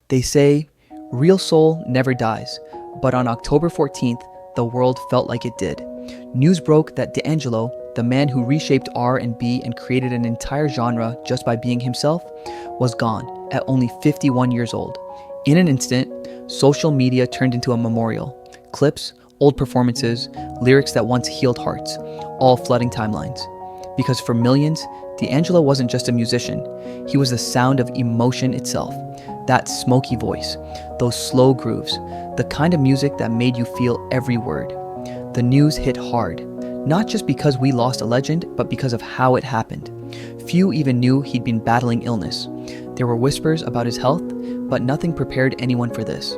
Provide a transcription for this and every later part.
They say, real soul never dies, but on October 14th, the world felt like it did. News broke that DAngelo, the man who reshaped R&B and created an entire genre just by being himself, was gone at only 51 years old. In an instant, social media turned into a memorial. Clips, old performances, lyrics that once healed hearts, all flooding timelines. Because for millions, DAngelo wasn't just a musician, he was the sound of emotion itself. That smoky voice, those slow grooves, the kind of music that made you feel every word. The news hit hard, not just because we lost a legend, but because of how it happened. Few even knew he'd been battling illness. There were whispers about his health, but nothing prepared anyone for this.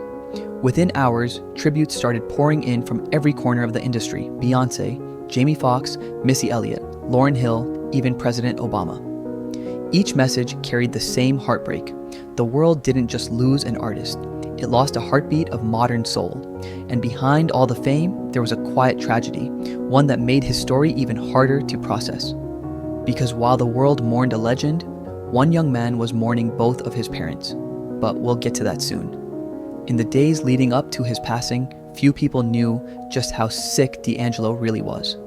Within hours, tributes started pouring in from every corner of the industry: Beyonce, Jamie Foxx, Missy Elliott, Lauryn Hill, even President Obama. Each message carried the same heartbreak. The world didn't just lose an artist, it lost a heartbeat of modern soul. And behind all the fame, there was a quiet tragedy, one that made his story even harder to process. Because while the world mourned a legend, one young man was mourning both of his parents. But we'll get to that soon. In the days leading up to his passing, few people knew just how sick DAngelo really was.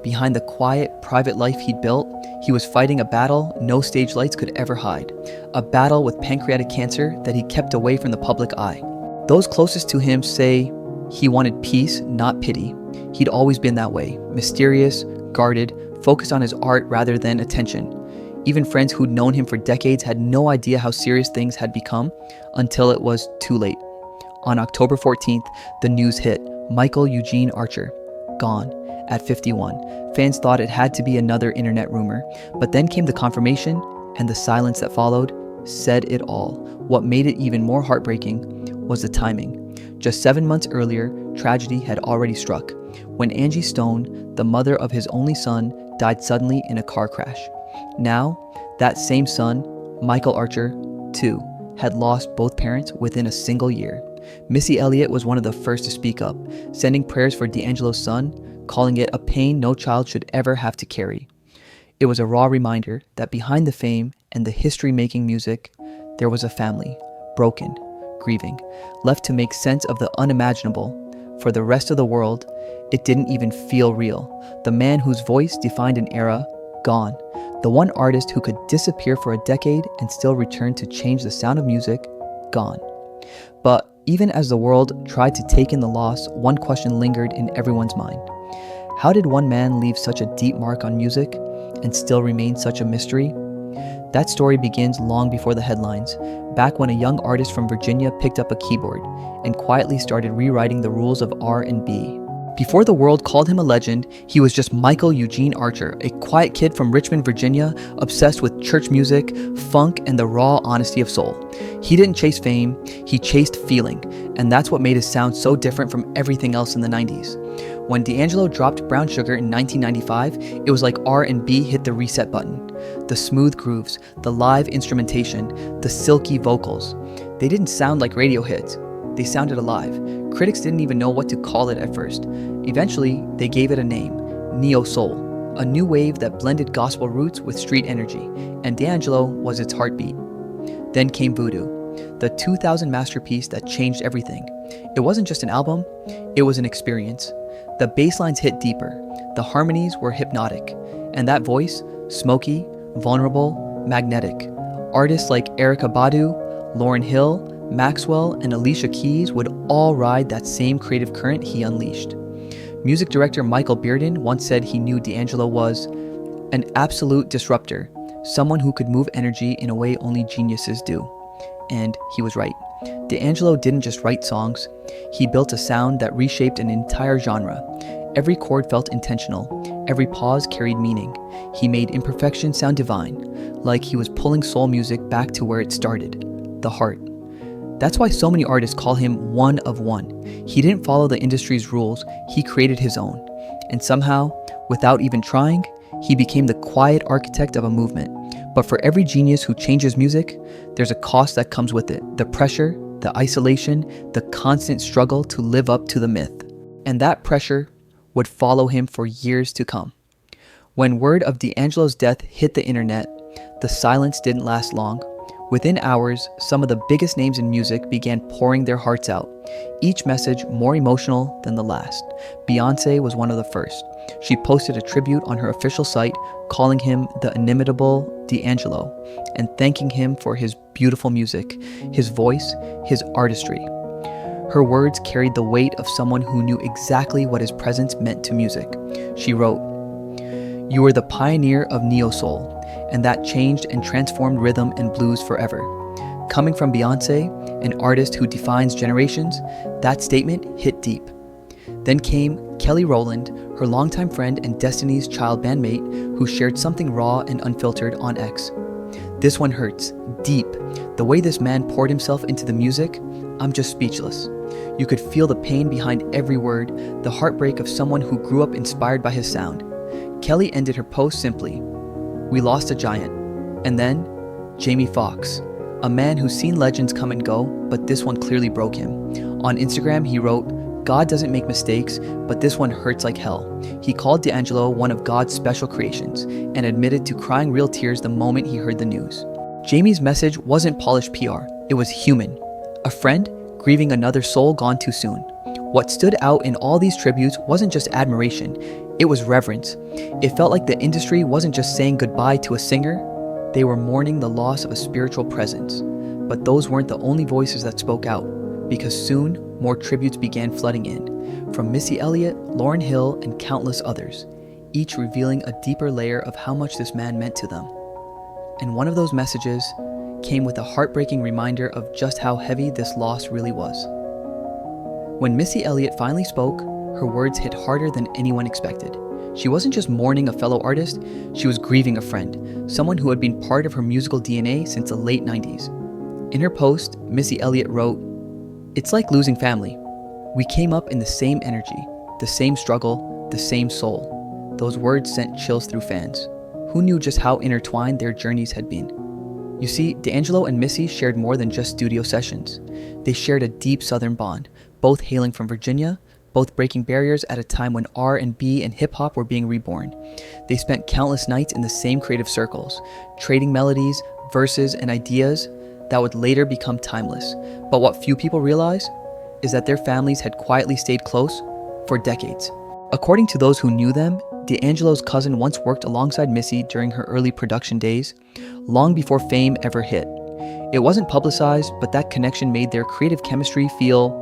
Behind the quiet, private life he'd built, he was fighting a battle no stage lights could ever hide. A battle with pancreatic cancer that he kept away from the public eye. Those closest to him say he wanted peace, not pity. He'd always been that way, mysterious, guarded, focused on his art rather than attention. Even friends who'd known him for decades had no idea how serious things had become until it was too late. On October 14th, the news hit: Michael Eugene Archer, gone at 51. Fans thought it had to be another internet rumor, but then came the confirmation, and the silence that followed said it all. What made it even more heartbreaking was the timing. Just 7 months earlier, tragedy had already struck, when Angie Stone, the mother of his only son, died suddenly in a car crash. Now, that same son, Michael Archer, too, had lost both parents within a single year. Missy Elliott was one of the first to speak up, sending prayers for DAngelo's son, calling it a pain no child should ever have to carry. It was a raw reminder that behind the fame and the history-making music, there was a family, broken, grieving, left to make sense of the unimaginable. For the rest of the world, it didn't even feel real. The man whose voice defined an era, gone. The one artist who could disappear for a decade and still return to change the sound of music, gone. But even as the world tried to take in the loss, one question lingered in everyone's mind. How did one man leave such a deep mark on music and still remain such a mystery? That story begins long before the headlines, back when a young artist from Virginia picked up a keyboard and quietly started rewriting the rules of R&B. Before the world called him a legend, he was just Michael Eugene Archer, a quiet kid from Richmond, Virginia, obsessed with church music, funk, and the raw honesty of soul. He didn't chase fame, he chased feeling, and that's what made his sound so different from everything else in the 90s. When DAngelo dropped Brown Sugar in 1995, it was like R&B hit the reset button. The smooth grooves, the live instrumentation, the silky vocals. They didn't sound like radio hits. They sounded alive. Critics didn't even know what to call it at first. Eventually, they gave it a name, Neo Soul, a new wave that blended gospel roots with street energy, and DAngelo was its heartbeat. Then came Voodoo, the 2000 masterpiece that changed everything. It wasn't just an album, it was an experience. The bass lines hit deeper, the harmonies were hypnotic, and that voice, smoky, vulnerable, magnetic. Artists like Erykah Badu, Lauryn Hill, Maxwell, and Alicia Keys would all ride that same creative current he unleashed. Music director Michael Bearden once said he knew DAngelo was an absolute disruptor, someone who could move energy in a way only geniuses do. And he was right. DAngelo didn't just write songs, he built a sound that reshaped an entire genre. Every chord felt intentional, every pause carried meaning. He made imperfection sound divine, like he was pulling soul music back to where it started, the heart. That's why so many artists call him one of one. He didn't follow the industry's rules, he created his own. And somehow, without even trying, he became the quiet architect of a movement. But for every genius who changes music, there's a cost that comes with it. The pressure, the isolation, the constant struggle to live up to the myth. And that pressure would follow him for years to come. When word of DAngelo's death hit the internet, the silence didn't last long. Within hours, some of the biggest names in music began pouring their hearts out, each message more emotional than the last. Beyoncé was one of the first. She posted a tribute on her official site, calling him the inimitable DAngelo, and thanking him for his beautiful music, his voice, his artistry. Her words carried the weight of someone who knew exactly what his presence meant to music. She wrote, "You were the pioneer of neo-soul, and that changed and transformed rhythm and blues forever. Coming from Beyoncé, an artist who defines generations, that statement hit deep." Then came Kelly Rowland, her longtime friend and Destiny's Child bandmate, who shared something raw and unfiltered on X. "This one hurts, deep. The way this man poured himself into the music, I'm just speechless." You could feel the pain behind every word, the heartbreak of someone who grew up inspired by his sound. Kelly ended her post simply, "We lost a giant." And then, Jamie Foxx, a man who's seen legends come and go, but this one clearly broke him. On Instagram, he wrote, "God doesn't make mistakes, but this one hurts like hell." He called DAngelo one of God's special creations and admitted to crying real tears the moment he heard the news. Jamie's message wasn't polished PR, it was human. A friend grieving another soul gone too soon. What stood out in all these tributes wasn't just admiration, it was reverence. It felt like the industry wasn't just saying goodbye to a singer, they were mourning the loss of a spiritual presence. But those weren't the only voices that spoke out, because soon more tributes began flooding in, from Missy Elliott, Lauryn Hill, and countless others, each revealing a deeper layer of how much this man meant to them. And one of those messages came with a heartbreaking reminder of just how heavy this loss really was. When Missy Elliott finally spoke, her words hit harder than anyone expected. She wasn't just mourning a fellow artist, she was grieving a friend, someone who had been part of her musical DNA since the late 90s. In her post, Missy Elliott wrote, "It's like losing family. We came up in the same energy, the same struggle, the same soul." Those words sent chills through fans. Who knew just how intertwined their journeys had been? You see, DAngelo and Missy shared more than just studio sessions. They shared a deep Southern bond, both hailing from Virginia, both breaking barriers at a time when R&B and hip-hop were being reborn. They spent countless nights in the same creative circles, trading melodies, verses, and ideas that would later become timeless. But what few people realize is that their families had quietly stayed close for decades. According to those who knew them, DAngelo's cousin once worked alongside Missy during her early production days, long before fame ever hit. It wasn't publicized, but that connection made their creative chemistry feel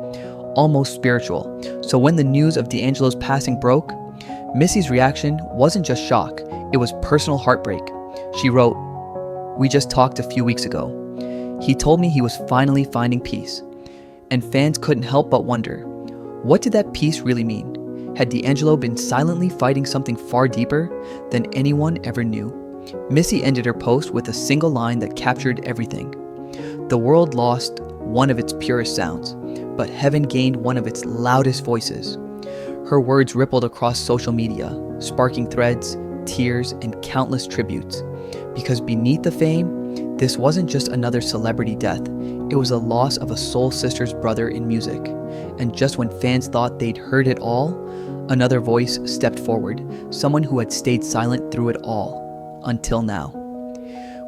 almost spiritual. So when the news of DAngelo's passing broke, Missy's reaction wasn't just shock, it was personal heartbreak. She wrote, "We just talked a few weeks ago. He told me he was finally finding peace." And fans couldn't help but wonder, what did that peace really mean? Had DAngelo been silently fighting something far deeper than anyone ever knew? Missy ended her post with a single line that captured everything. "The world lost one of its purest sounds, but heaven gained one of its loudest voices." Her words rippled across social media, sparking threads, tears, and countless tributes. Because beneath the fame, this wasn't just another celebrity death, it was the loss of a soul sister's brother in music. And just when fans thought they'd heard it all, another voice stepped forward, someone who had stayed silent through it all, until now.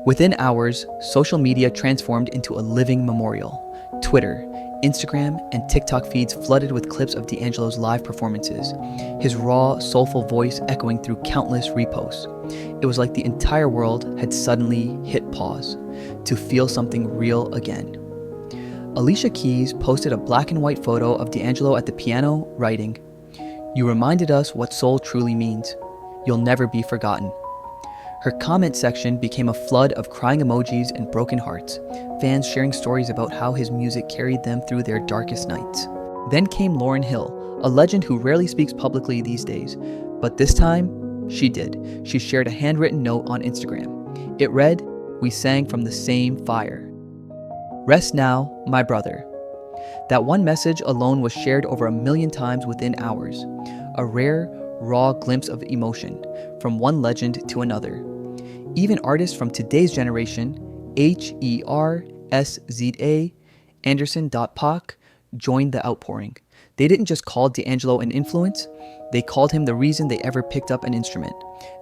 Within hours, social media transformed into a living memorial. Twitter, Instagram, and TikTok feeds flooded with clips of DAngelo's live performances, his raw, soulful voice echoing through countless reposts. It was like the entire world had suddenly hit pause to feel something real again. Alicia Keys posted a black and white photo of DAngelo at the piano, writing, "You reminded us what soul truly means. You'll never be forgotten." Her comment section became a flood of crying emojis and broken hearts, fans sharing stories about how his music carried them through their darkest nights. Then came Lauryn Hill, a legend who rarely speaks publicly these days, but this time, she did. She shared a handwritten note on Instagram. It read, "We sang from the same fire. Rest now, my brother." That one message alone was shared over 1 million times within hours, a rare, raw glimpse of emotion from one legend to another. Even artists from today's generation, HERSZA, Anderson.Paak, joined the outpouring. They didn't just call D'Angelo an influence, they called him the reason they ever picked up an instrument.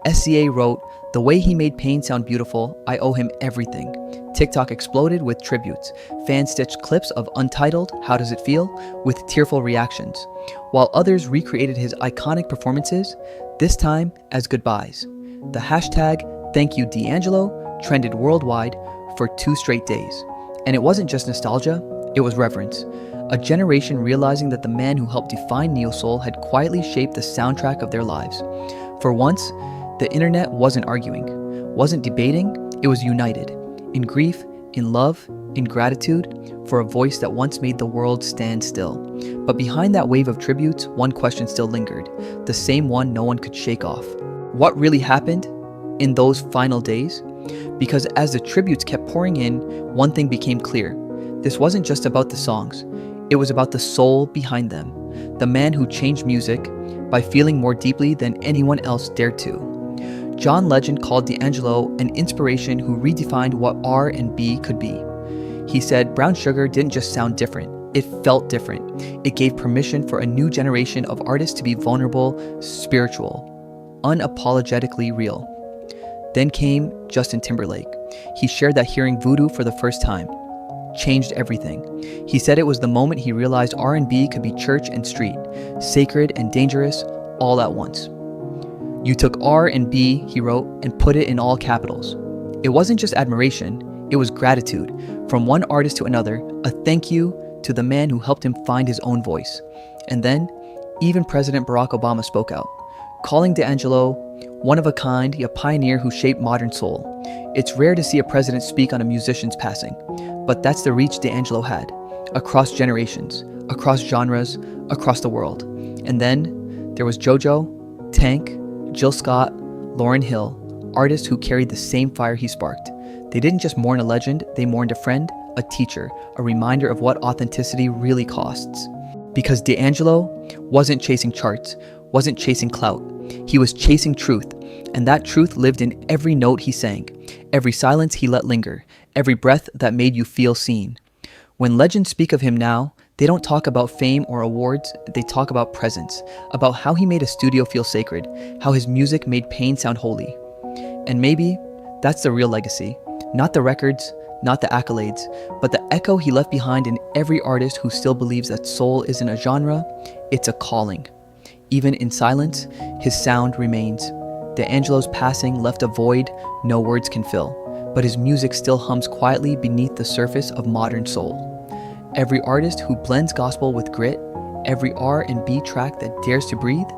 SCA wrote, "The way he made pain sound beautiful, I owe him everything." TikTok exploded with tributes. Fans stitched clips of Untitled, How Does It Feel, with tearful reactions, while others recreated his iconic performances, this time as goodbyes. The hashtag #ThankYouD'Angelo trended worldwide for 2 straight days. And it wasn't just nostalgia, it was reverence. A generation realizing that the man who helped define neo-soul had quietly shaped the soundtrack of their lives. For once, the internet wasn't arguing, wasn't debating, it was united. In grief, in love, in gratitude, for a voice that once made the world stand still. But behind that wave of tributes, one question still lingered, the same one no one could shake off. What really happened in those final days? Because as the tributes kept pouring in, one thing became clear. This wasn't just about the songs, it was about the soul behind them, the man who changed music by feeling more deeply than anyone else dared to. John Legend called D'Angelo an inspiration who redefined what R&B could be. He said Brown Sugar didn't just sound different, it felt different. It gave permission for a new generation of artists to be vulnerable, spiritual, unapologetically real. Then came Justin Timberlake. He shared that hearing Voodoo for the first time changed everything. He said it was the moment he realized R&B could be church and street, sacred and dangerous, all at once. "You took R&B," he wrote, "and put it in all capitals." It wasn't just admiration, it was gratitude. From one artist to another, a thank you to the man who helped him find his own voice. And then, even President Barack Obama spoke out, calling D'Angelo one of a kind, a pioneer who shaped modern soul. It's rare to see a president speak on a musician's passing, but that's the reach D'Angelo had, across generations, across genres, across the world. And then there was JoJo, Tank, Jill Scott, Lauryn Hill, artists who carried the same fire he sparked. They didn't just mourn a legend, they mourned a friend, a teacher, a reminder of what authenticity really costs. Because D'Angelo wasn't chasing charts, wasn't chasing clout. He was chasing truth, and that truth lived in every note he sang, every silence he let linger, every breath that made you feel seen. When legends speak of him now, they don't talk about fame or awards, they talk about presence, about how he made a studio feel sacred, how his music made pain sound holy. And maybe that's the real legacy, not the records, not the accolades, but the echo he left behind in every artist who still believes that soul isn't a genre, it's a calling. Even in silence, his sound remains. D'Angelo's passing left a void no words can fill, but his music still hums quietly beneath the surface of modern soul. Every artist who blends gospel with grit, every R&B track that dares to breathe,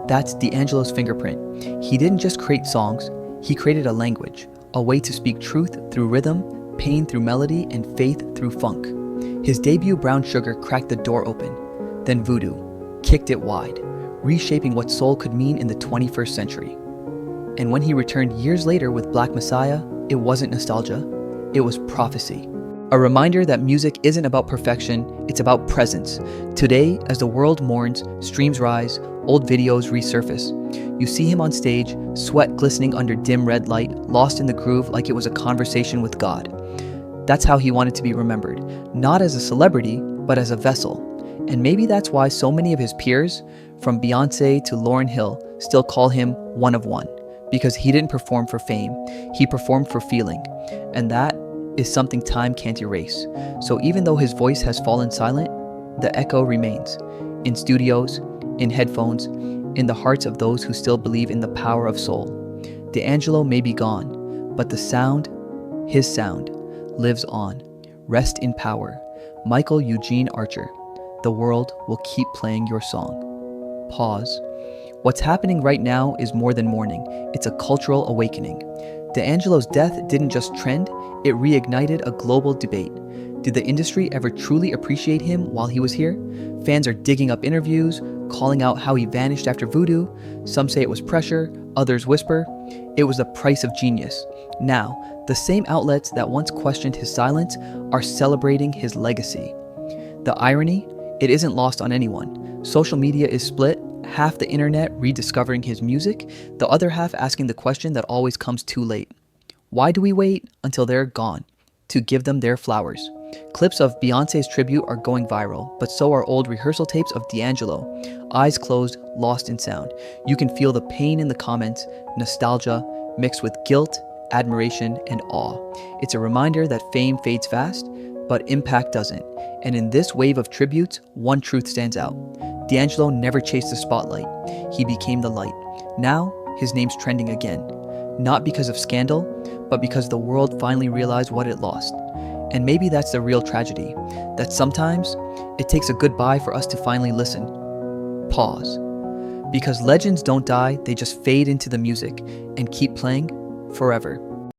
that's D'Angelo's fingerprint. He didn't just create songs, he created a language, a way to speak truth through rhythm, pain through melody, and faith through funk. His debut Brown Sugar cracked the door open, then Voodoo kicked it wide, reshaping what soul could mean in the 21st century. And when he returned years later with Black Messiah, it wasn't nostalgia, it was prophecy. A reminder that music isn't about perfection, it's about presence. Today, as the world mourns, streams rise, old videos resurface. You see him on stage, sweat glistening under dim red light, lost in the groove like it was a conversation with God. That's how he wanted to be remembered, not as a celebrity, but as a vessel. And maybe that's why so many of his peers, from Beyonce to Lauryn Hill, still call him one of one. Because he didn't perform for fame, he performed for feeling. And that is something time can't erase. So even though his voice has fallen silent, the echo remains. In studios, in headphones, in the hearts of those who still believe in the power of soul. D'Angelo may be gone, but the sound, his sound, lives on. Rest in power. Michael Eugene Archer. The world will keep playing your song. Pause. What's happening right now is more than mourning. It's a cultural awakening. D'Angelo's death didn't just trend, it reignited a global debate. Did the industry ever truly appreciate him while he was here? Fans are digging up interviews, calling out how he vanished after Voodoo. Some say it was pressure, others whisper it was the price of genius. Now, the same outlets that once questioned his silence are celebrating his legacy. The irony, it isn't lost on anyone. Social media is split, half the internet rediscovering his music, the other half asking the question that always comes too late. Why do we wait until they're gone to give them their flowers? Clips of Beyonce's tribute are going viral, but so are old rehearsal tapes of DAngelo. Eyes closed, lost in sound. You can feel the pain in the comments, nostalgia mixed with guilt, admiration, and awe. It's a reminder that fame fades fast, but impact doesn't. And in this wave of tributes, one truth stands out. DAngelo never chased the spotlight. He became the light. Now, his name's trending again. Not because of scandal, but because the world finally realized what it lost. And maybe that's the real tragedy, that sometimes it takes a goodbye for us to finally listen. Pause. Because legends don't die, they just fade into the music and keep playing forever.